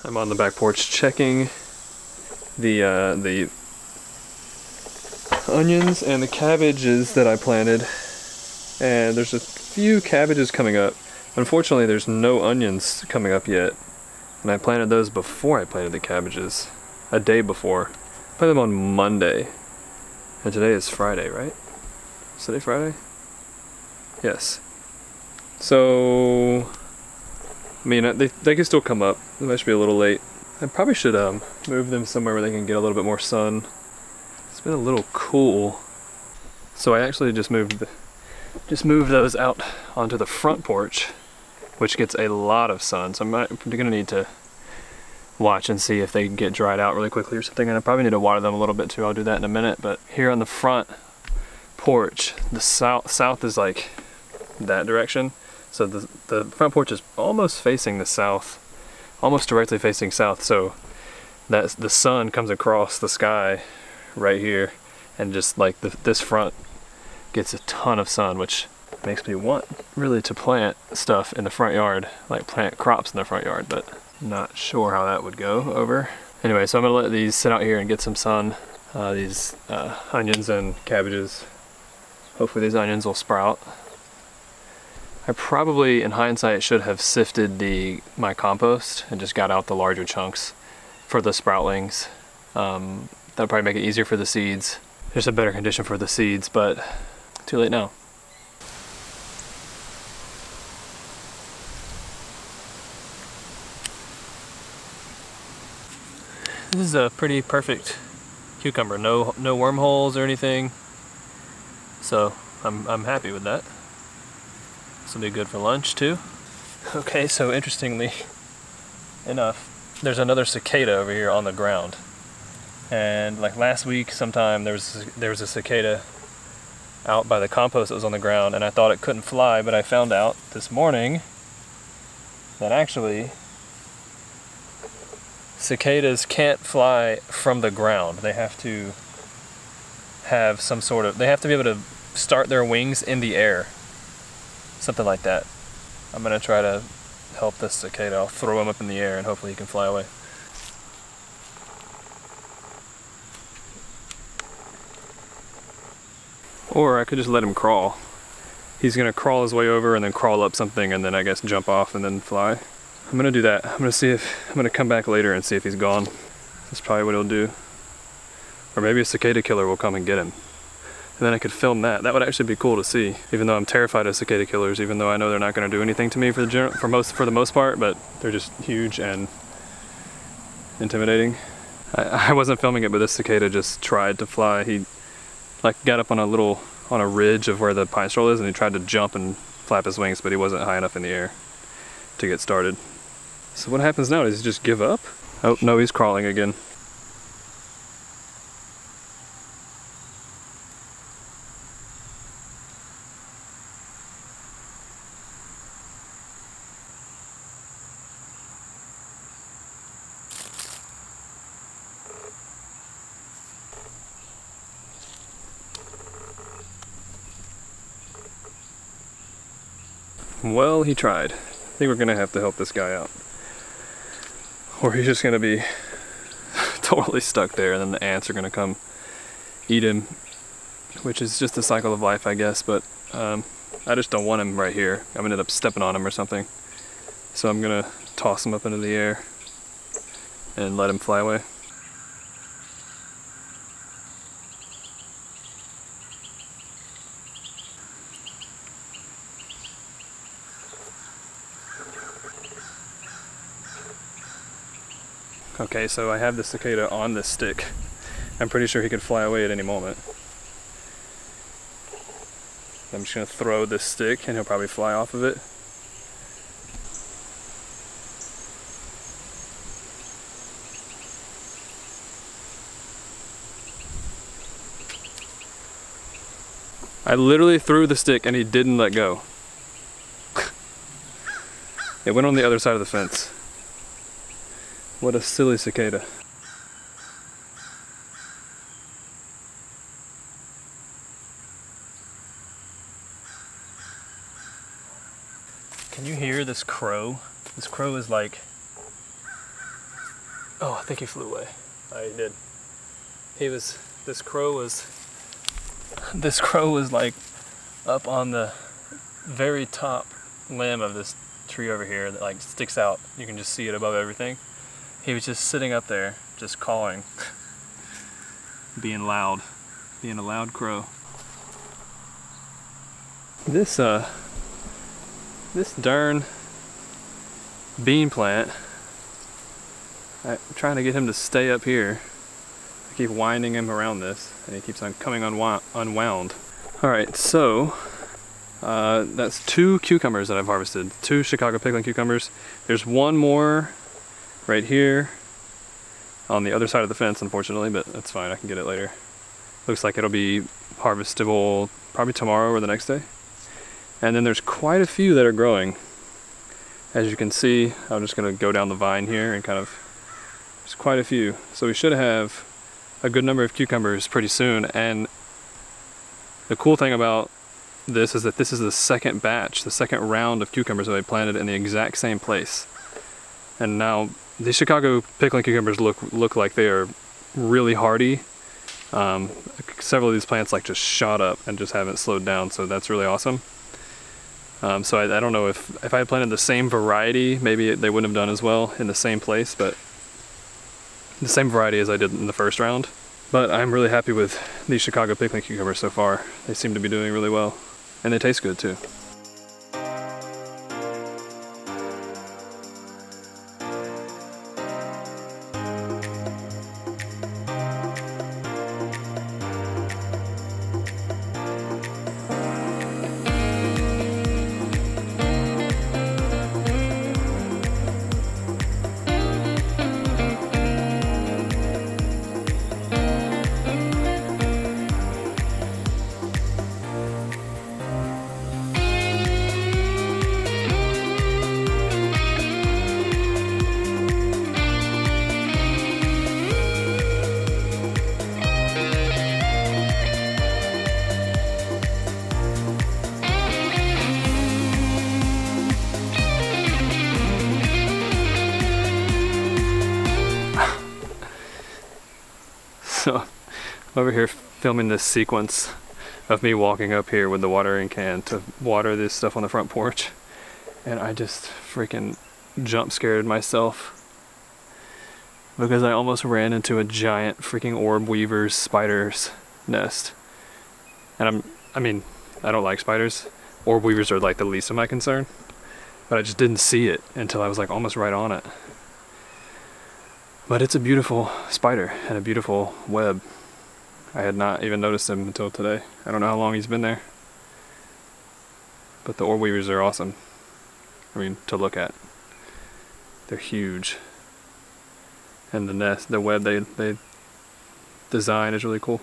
I'm on the back porch checking the onions and the cabbages that I planted, and there's a few cabbages coming up. Unfortunately, there's no onions coming up yet, and I planted those before I planted the cabbages, a day before. I planted them on Monday, and today is Friday, right? Is today Friday? Yes. So, I mean, they can still come up. They might be a little late. I probably should move them somewhere where they can get a little bit more sun. It's been a little cool. So I actually just moved those out onto the front porch, which gets a lot of sun. So I'm gonna need to watch and see if they can get dried out really quickly or something. And I probably need to water them a little bit too. I'll do that in a minute. But here on the front porch, the south is like that direction. So the front porch is almost facing the south, almost directly facing south. So that the sun comes across the sky right here, and just like this front gets a ton of sun, which makes me want really to plant stuff in the front yard, like plant crops in the front yard, but not sure how that would go over. Anyway, so I'm gonna let these sit out here and get some sun, these onions and cabbages. Hopefully these onions will sprout. I probably, in hindsight, should have sifted my compost and just got out the larger chunks for the sproutlings. That'll probably make it easier for the seeds. Just a better condition for the seeds, but too late now. This is a pretty perfect cucumber. No wormholes or anything. So I'm happy with that. This will be good for lunch too. Okay, so interestingly enough, there's another cicada over here on the ground. And like last week sometime there was a cicada out by the compost that was on the ground, and I thought it couldn't fly, but I found out this morning that actually cicadas can't fly from the ground. They have to have they have to be able to start their wings in the air. Something like that. I'm gonna try to help this cicada. I'll throw him up in the air and hopefully he can fly away. Or I could just let him crawl. He's gonna crawl his way over and then crawl up something and then I guess jump off and then fly. I'm gonna do that. I'm gonna come back later and see if he's gone. That's probably what he'll do. Or maybe a cicada killer will come and get him. And then I could film that. That would actually be cool to see. Even though I'm terrified of cicada killers, even though I know they're not gonna do anything to me for the most part, but they're just huge and intimidating. I wasn't filming it, but this cicada just tried to fly. He like got up on a ridge of where the pine straw is, and he tried to jump and flap his wings, but he wasn't high enough in the air to get started. So what happens now? Does he just give up? Oh no, he's crawling again. Well, he tried. I think we're gonna have to help this guy out, or he's just gonna be totally stuck there, and then the ants are gonna come eat him, which is just the cycle of life, I guess. But I just don't want him right here. I'm gonna end up stepping on him or something. So I'm gonna toss him up into the air and let him fly away. Okay, so I have the cicada on this stick. I'm pretty sure he could fly away at any moment. I'm just gonna throw this stick and he'll probably fly off of it. I literally threw the stick and he didn't let go. It went on the other side of the fence. What a silly cicada. Can you hear this crow? This crow is like Oh, I think he flew away. Oh, he did. This crow was like up on the very top limb of this tree over here that like sticks out. You can just see it above everything. He was just sitting up there, just cawing, being a loud crow. This darn bean plant, I'm trying to get him to stay up here. I keep winding him around this, and he keeps on coming unwound. Alright, so that's 2 cucumbers that I've harvested. 2 Chicago pickling cucumbers. There's one more right here on the other side of the fence, unfortunately, but that's fine, I can get it later. Looks like it'll be harvestable probably tomorrow or the next day. And then there's quite a few that are growing. As you can see, I'm just gonna go down the vine here and kind of, there's quite a few. So we should have a good number of cucumbers pretty soon. And the cool thing about this is that this is the second batch, the second round of cucumbers that I planted in the exact same place. And now these Chicago pickling cucumbers look like they are really hardy. Several of these plants like just shot up and just haven't slowed down, so that's really awesome. So I don't know if I had planted the same variety, maybe they wouldn't have done as well in the same place, but the same variety as I did in the first round. But I'm really happy with these Chicago pickling cucumbers so far. They seem to be doing really well, and they taste good too. So, I'm over here filming this sequence of me walking up here with the watering can to water this stuff on the front porch, and I just freaking jump scared myself because I almost ran into a giant freaking orb weaver's spider's nest. And I mean, I don't like spiders. Orb weavers are like the least of my concern, but I just didn't see it until I was like almost right on it. But it's a beautiful spider and a beautiful web. I had not even noticed him until today. I don't know how long he's been there. But the orb weavers are awesome. I mean, to look at. They're huge. And the nest, the web they design is really cool.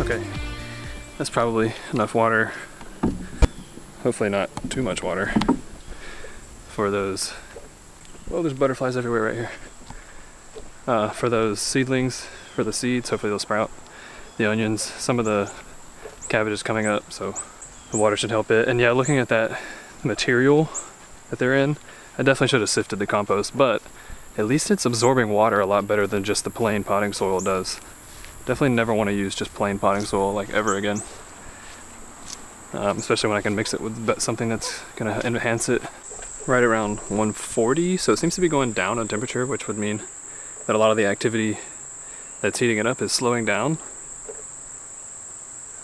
Okay, that's probably enough water. Hopefully not too much water for those. Well, there's butterflies everywhere right here. For those seedlings, for the seeds, hopefully they'll sprout. The onions, some of the cabbage is coming up, so the water should help it. And yeah, looking at that material that they're in, I definitely should have sifted the compost, but at least it's absorbing water a lot better than just the plain potting soil does. Definitely never want to use just plain potting soil like ever again. Especially when I can mix it with something that's gonna enhance it. Right around 140, so it seems to be going down in temperature, which would mean that a lot of the activity that's heating it up is slowing down.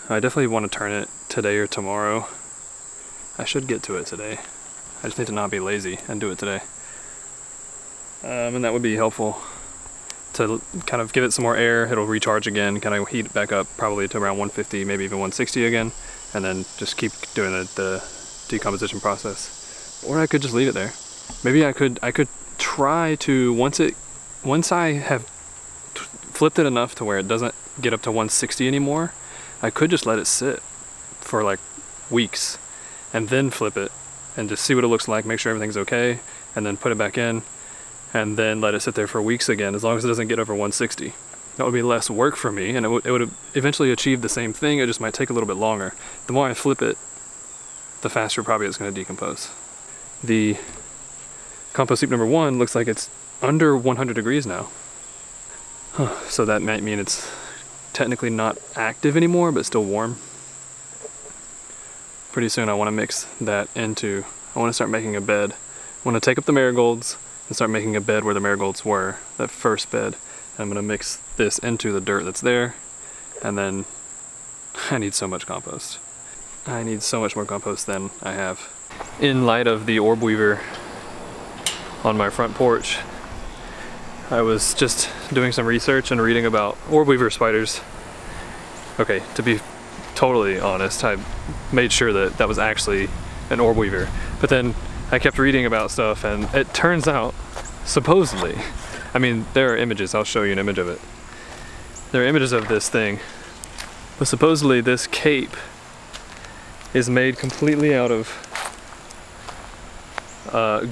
I definitely want to turn it today or tomorrow. I should get to it today. I just need to not be lazy and do it today. And that would be helpful to kind of give it some more air. It'll recharge again, kind of heat it back up probably to around 150, maybe even 160 again, and then just keep doing the decomposition process. Or I could just leave it there. Maybe I could try to, once I have flipped it enough to where it doesn't get up to 160 anymore, I could just let it sit for like weeks and then flip it and just see what it looks like, make sure everything's okay, and then put it back in and then let it sit there for weeks again, as long as it doesn't get over 160. That would be less work for me, and it would eventually achieve the same thing. It just might take a little bit longer. The more I flip it, the faster probably it's going to decompose. The compost heap number 1 looks like it's under 100 degrees now. So that might mean it's technically not active anymore, but still warm. Pretty soon I want to mix that into, I want to start making a bed. I want to take up the marigolds and start making a bed where the marigolds were, that first bed. And I'm going to mix this into the dirt that's there, and then I need so much compost. I need so much more compost than I have. In light of the orb weaver on my front porch, I was just doing some research and reading about orb weaver spiders. Okay, to be totally honest, I made sure that that was actually an orb weaver, but then I kept reading about stuff, and it turns out, supposedly, I mean, there are images, I'll show you an image of it. There are images of this thing, but supposedly this cape is made completely out of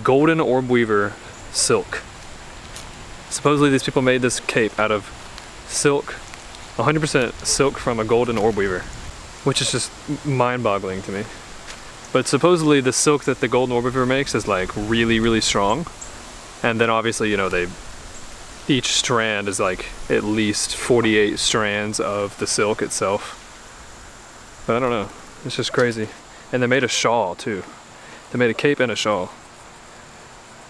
golden orb weaver silk. Supposedly these people made this cape out of silk, 100% silk from a golden orb weaver, which is just mind-boggling to me. But supposedly the silk that the golden orb weaver makes is like really, really strong. And then obviously, you know, each strand is like at least 48 strands of the silk itself. But I don't know, it's just crazy. And they made a shawl too. They made a cape and a shawl.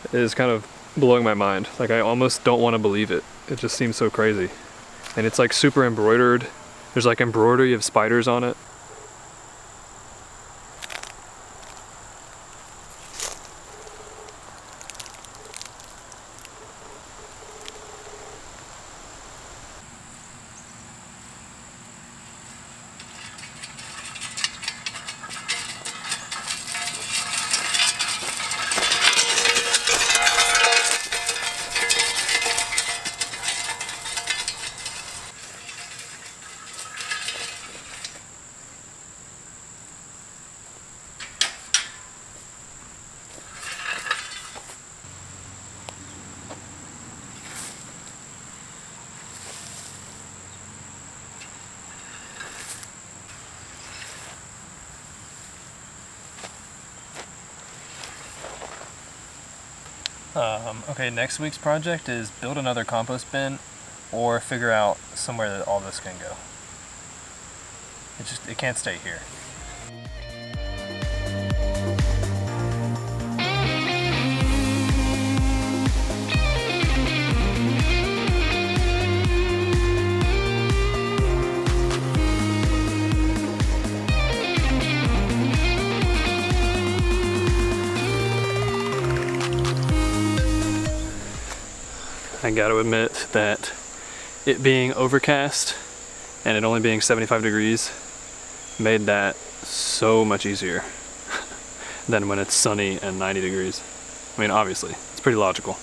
It is kind of blowing my mind. Like, I almost don't want to believe it. It just seems so crazy. And it's like super embroidered. There's like embroidery of spiders on it. Okay, next week's project is build another compost bin or figure out somewhere that all this can go. It can't stay here. I gotta admit that it being overcast and it only being 75 degrees made that so much easier than when it's sunny and 90 degrees. I mean, obviously, it's pretty logical.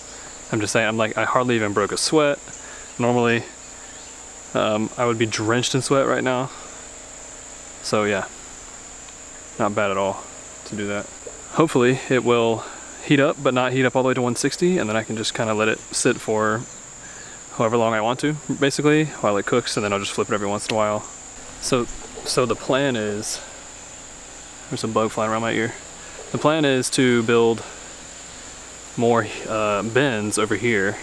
I'm just saying, I hardly even broke a sweat. Normally, I would be drenched in sweat right now. So yeah, not bad at all to do that. Hopefully it will heat up, but not heat up all the way to 160, and then I can just kind of let it sit for however long I want to, basically, while it cooks, and then I'll just flip it every once in a while. So the plan is, there's a bug flying around my ear. The plan is to build more bins over here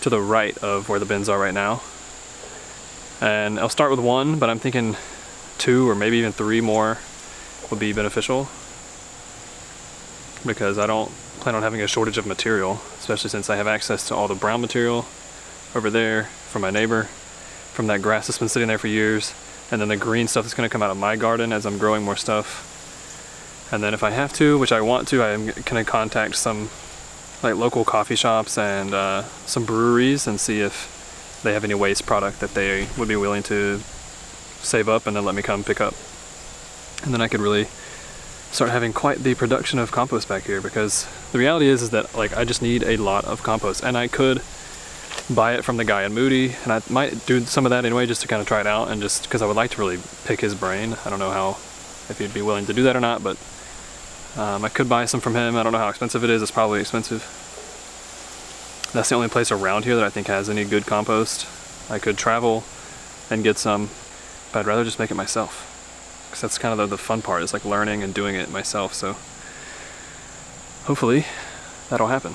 to the right of where the bins are right now. And I'll start with one, but I'm thinking 2 or maybe even 3 more would be beneficial, because I don't plan on having a shortage of material, especially since I have access to all the brown material over there from my neighbor, from that grass that's been sitting there for years, and then the green stuff that's going to come out of my garden as I'm growing more stuff. And then if I have to, which I want to, I am going to contact some like local coffee shops and some breweries and see if they have any waste product that they would be willing to save up and then let me come pick up. And then I could really start having quite the production of compost back here, because the reality is that like I just need a lot of compost, and I could buy it from the guy in Moody, and I might do some of that anyway just to kind of try it out, and just because I would like to really pick his brain. I don't know if he'd be willing to do that or not, but I could buy some from him. I don't know how expensive it is. It's probably expensive. That's the only place around here that I think has any good compost. I could travel and get some, but I'd rather just make it myself. Because that's kind of the fun part, is like learning and doing it myself. So hopefully that'll happen.